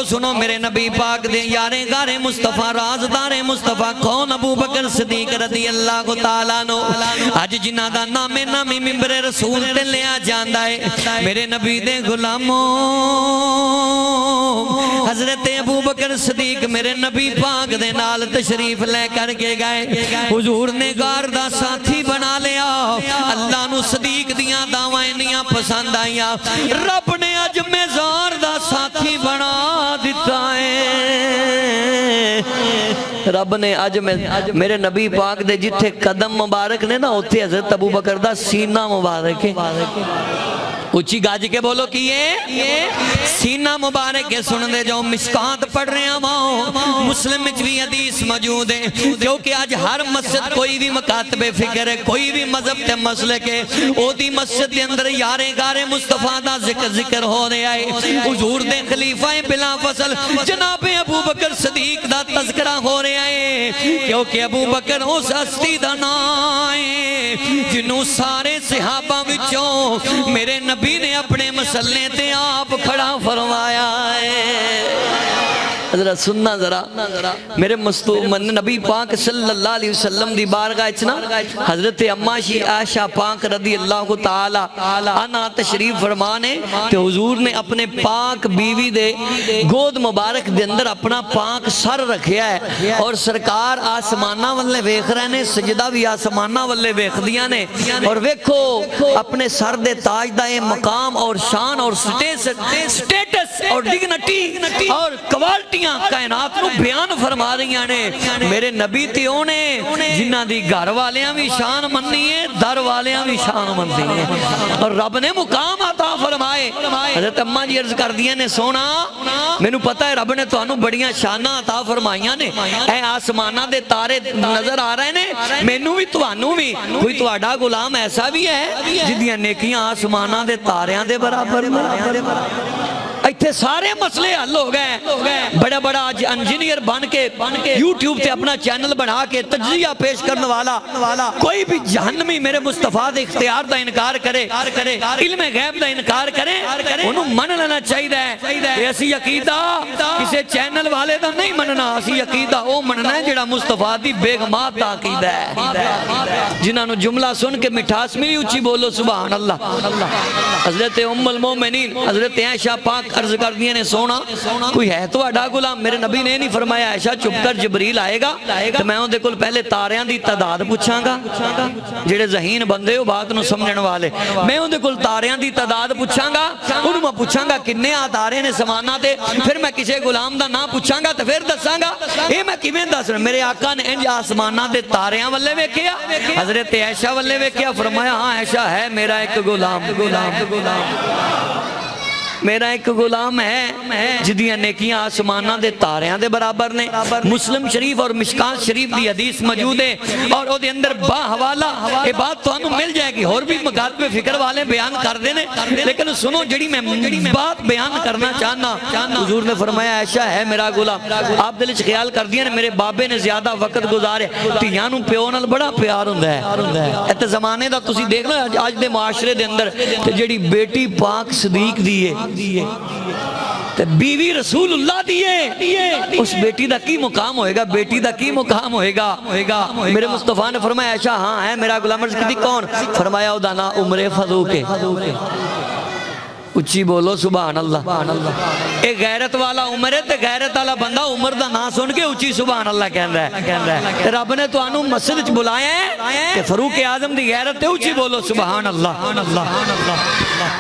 सुनो मेरे नबी पाक दे यारे गारे मुस्तफा राजदारे मुस्तफा कौन अबू बकर सिद्दीक रज़ी अल्लाह तआला नो अज जिन्हां दा नामे नामी मिंबरे रसूल ते लिया जांदा है मेरे नबी दे गुलामों हजरत अबू बकर सिद्दीक मेरे नबी पाक दे नाल तशरीफ ले करके गए हुजूर ने गार दा साथी बना लिया अल्लाह नु सिद्दीक दियां दावां इन्नियां पसंद आईयां रब ने अज मेज़ार दा साथी बना दिता है रब ने अज मेरे नबी पाक दे जिथे कदम मुबारक ने ना उत्थे हजरत अबू बकर दा सीना मुबारक है उची गज के बोलो कि ये सीना मुबारक है सुन दे जाओ मिशकात पढ़ रहे हैं मुस्लिम में भी हदीस मौजूद है क्योंकि आज हर मस्जिद कोई भी मकातबे फिक्र है कोई भी मजहब ते मसले के ओदी मस्जिद के अंदर यारे गारे मुस्तफा दा जिक्र हो रहा है हुजूर दे खलीफा बिला फसल जनाब अबू बकर सिद्दीक दा तज़किरा हो रहा है क्योंकि अबू बकर उस हस्ती दा नाम है जिन्हों सारे सहाबा विचों मेरे नबी ने अपने मसले ते आप खड़ा फरमाया है जरा सुनना जरा मेरे नबी पाक सल्लल्लाहु अलैहि वसल्लम दी बारगाह च ना हजरत अम्मा शी आयशा पाक रज़ी अल्लाह तआला अन्हा तशरीफ फरमाने ते हुजूर ने अपने पाक बीवी दे गोद मुबारक दे अंदर अपना पाक सर रखिया है और सरकार आसमाना वल्ले वेख रहे ने सजदा भी आसमाना वल्ले वेखदियां ने और वेखो अपने सर दे ताज दा ये मकाम और शान और स्टेटस और डिग्निटी और क्वालिटी कायनात नू बयान फरमा रही ने मेरे नबी ते ओने जिन्हां दी घर वालियां भी शान मननी है दर वालियां भी शान मनदी है और रब ने मुकाम अता फरमाए हज़रत अम्मा जी अर्ज कर दियां ने सोना मैनू पता है रब ने तुहानू बड़ियां शानां अता फरमाइयां ने ऐ आसमानां दे तारे नजर आ रहे ने मैनू भी तुहानू भी कोई तुहाडा गुलाम ऐसा भी है जिहदियां नेकियां आसमानां दे तारियां दे बराबर इत्थे सारे मसले हल हो गए बड़ा बड़ा आज इंजीनियर बन के यूट्यूब पे अपना चैनल बना के तज्जिया पेश करने वाला कोई भी जहन्नमी मेरे मुस्तफा दे इख्तियार दा इनकार करे इल्मे गैब दा इनकार करे उन्हों मन लेना चाहिए असी अकीदा किसी चैनल वाले दा नहीं मनना असी अकीदा वो मनना है जिहड़ा मुस्तफा दी बेगमात दा अकीदा है जिन्हां नूं जुमला सुन के मिठास मिली उच्ची बोलो सुभान अल्लाह हजरत उम्मुल मोमिनीन हजरत आयशा पाक अर्ज कर दिए ने सोना कोई है तो आड़ा गुलाम मेरे नबी ने नहीं फरमाया ऐशा चुप कर जबरील आएगा तो मैं उहदे कोल पहले तारियां दी तादाद पूछांगा जेड़े ज़हीन बंदे हो बात नूं समझण वाले मैं उहदे कोल तारियां दी तादाद पूछांगा उहनूं मैं पूछांगा किन्ने आ तारे ने समाना ते फिर मैं किसी गुलाम दा नाम पूछांगा तो फिर दसांगा ये मैं किवें दस मेरे आका ने इंज आसमानां दे तारियां वल्ले वेखिया हजरत आयशा वल्ले वेखिया फरमाया हां ऐशा है मेरा एक गुलाम मेरा एक गुलाम है जिदियां नेकियां आसमानां दे तारियां दे बराबर ने मुस्लिम शरीफ और मिशकात शरीफ दी हदीस मौजूद है और ओदे अंदर बा हवाला ये बात तुहानू मिल जाएगी और भी मकात में फिक्र वाले बयान करते हैं लेकिन सुनो जिहड़ी मैं बात बयान करना चाहना हुजूर ने फरमाया ऐशा है मेरा गुलाम आप दिल च ख्याल कर दिया ने मेरे बाबे ने ज्यादा वक्त गुजारे धियां नूं प्यो नाल बड़ा प्यार हुंदा है इत्ते जमाने दा तुसीं देख लो अज दे मुआशरे दे अंदर ते जिहड़ी बेटी पाक सदीक दी है बीवी रसूलुल्लाह दी है उस बेटी दा की मुकाम होएगा बेटी दा की मुकाम होएगा मेरे मुस्तफा ने फरमाया ऐशा हां है मेरा गुलाम अर्ज की कौन फरमाया उदा ना उमरे फारूक है उच्ची बोलो सुभान अल्लाह एक गैरत वाला उमर है ते गैरत वाला बंदा उमर दा नाम सुन के उच्ची सुभान अल्लाह कहंदा है रब ने तुहानू मस्जिद च बुलाया है कि फारूक आजम दी गैरत ते उच्ची बोलो सुभान अल्लाह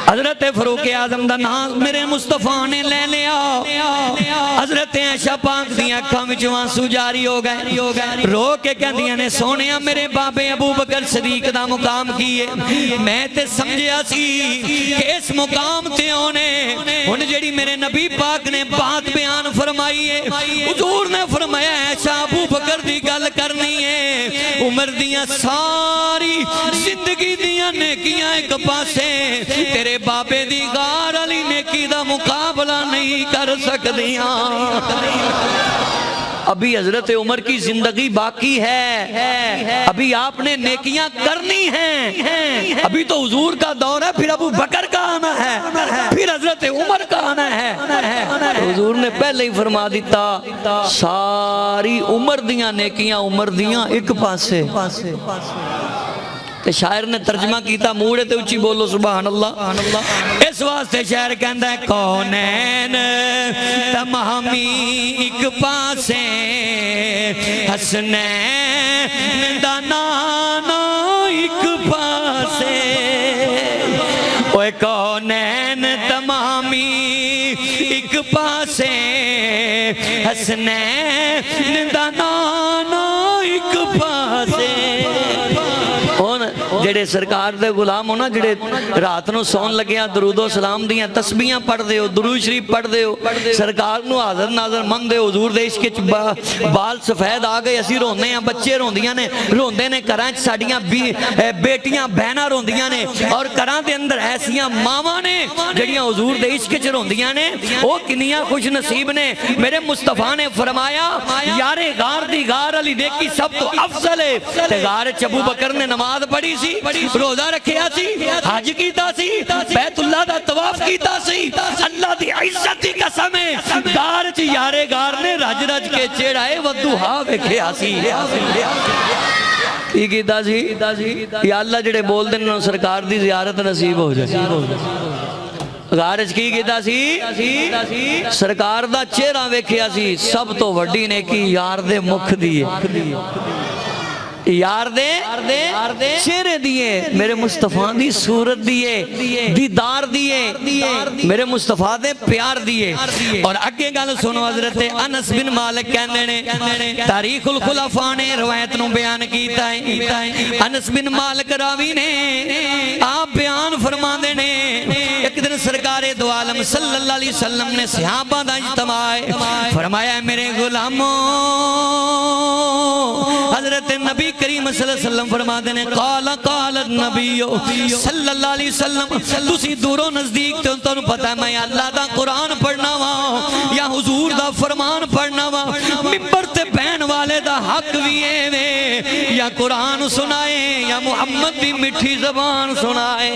हजरत फारूक आजम दा नाम मेरे मुस्तफा ने ले लिया हजरत आयशा पाक दी अखां विचों आंसू जारी हो गए रो के कहंदियां ने सोनिया मेरे बाबे अबू बकर सिद्दीक दा मुकाम की है मैं ते समझिया सी कि इस मुकाम ते ओने हुन जेड़ी मेरे नबी पाक ने बात बयान फरमाई है हुजूर ने फरमाया ऐशा अबू बकर दी गल करनी है उमर दियां सारी जिंदगी दियां नेकियां एक पासे तेरे बाबे दी गार वाली नेकी दा मुकाबला नहीं कर सकदियां अभी हजरत उमर की जिंदगी बाकी है, अभी आपने नेकियां करनी हैं। अभी तो हुजूर का दौर है, फिर अबू बकर का आना है, फिर हजरत उमर का आना है। हुजूर ने पहले ही फरमा दिता, सारी उमर दियां नेकियां उमर दियां एक पासे। ते शायर ने तर्जमा किया, मूड़े ते उच्ची बोलो सुभान अल्लाह। इस वास्ते शायर कहता है, कौनैन तमामी एक पासे, हसनैन दा नाना एक पासे। ओए कौनैन तमामी एक पासे, हसनैन दा नाना एक पासे। जेड़े सरकार दे गुलाम हो ना, जेड़े रात नूं सौन लग्या दरूदो सलाम दियां तस्बीहां पढ़दे हो, दुरूद शरीफ पढ़दे हो, सरकार नूं हाज़र नाज़र मनदे हो, हुजूर दे इश्क च बाल सफेद आ गए, असीं रोंदे हां, बच्चे रोंदियां ने, रोंदे ने घरां च साडियां बेटियां बहनां रोंदियां ने, और घरां दे अंदर ऐसियां मावां ने जेड़ियां हुजूर दे इश्क च रोंदियां ने। ओ किन्नियां खुश नसीब ने। मेरे मुस्तफा ने फरमाया, यारे गार दी गार अली नेकी सब तो अफजल है। ते गार च अबू बकर ने नमाज पढ़ी सी, रोजा रखिया सी, हज कीता सी, बैतुल्लाह दा तवाफ कीता सी। अल्लाह दी इज्जत दी कसम है, गार च यारे गार ने रज रज के चढ़ाए वदुहा वेखिया सी। की कीता सी? या अल्लाह जेड़े बोल दे ने सरकार दी ज़ियारत नसीब हो जाए। गार च की कीता सी? सरकार दा चेहरा वेखिया सी। सब तो वड्डी नेकी यार दे मुख दी है, यार दे चेहरे दिए, मेरे मुस्तफा दी सूरत दिए, दीदार दिए, मेरे मुस्तफा दे प्यार दिए। और अगे गल सुनो, हजरत अनस बिन मालिक कहंदे ने, तारीखुल खुलफा ने रवायत नूं बयान कीता है। अनस बिन मालिक रावी ने आप बयान फरमांदे ने, एक दिन सरकारे दो आलम सल्लल्लाहु अलैहि वसल्लम ने सहाबा दा इज्तिमा है, फरमाया मेरे गुलामों, हजरत नबी करीम सल्लल्लाहु अलैहि वसल्लम फरमाते ने, काल नबीयो सल्लल्लाहु अलैहि वसल्लम, तुसी दूरों नजदीक तो तुहानू पता है मैं अल्लाह दा कुरान पढ़ना वा या हुजूर दा फरमान पढ़ना वा, मिंबर ते बहन वाले दा हक भी है वे, या कुरान सुनाए या मुहम्मद दी मिठी ज़बान सुनाए।